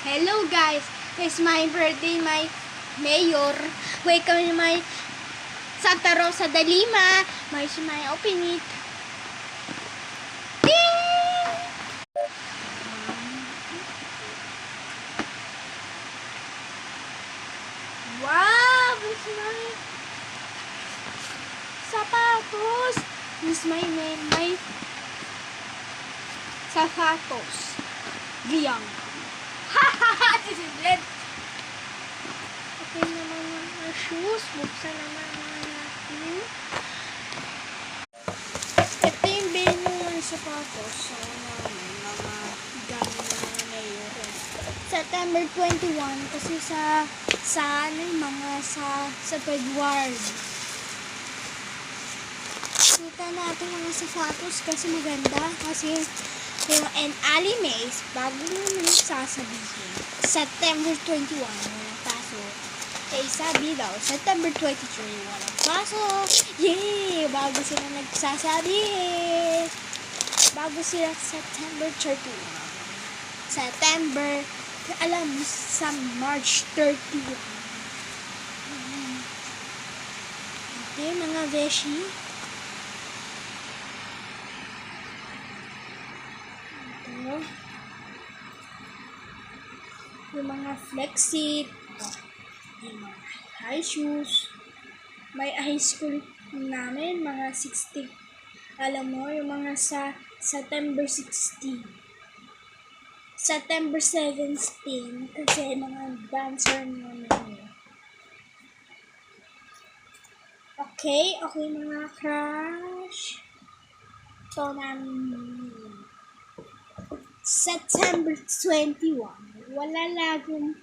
Hello guys, it's my birthday, my mayor. Welcome to my Santa Rosa de Lima. My open it. Wow, it's my sapatos. This my sapatos. Diyan. This is red. Okay naman mga shoes. Buksan naman natin. Ito yung bin ng sapatos. So, mga gamit na ngayon. September 21 kasi sa February. Kita natin mga sapatos kasi maganda. Kasi yung animes, bago naman sasabihin. September 21, walang pasok. Eh, sabi daw, September 23, walang pasok. Yay! Bago sila nagsasabi. Bago sila September 31. September, alam mo, sa March 31. Okay, mga beshi. Yung mga flexit, yung mga high shoes, may high school namin, mga 60, alam mo, yung mga sa September 16, September 17, kasi mga dancer namin yun. Okay mga crush, ito namin September 21, wala lagong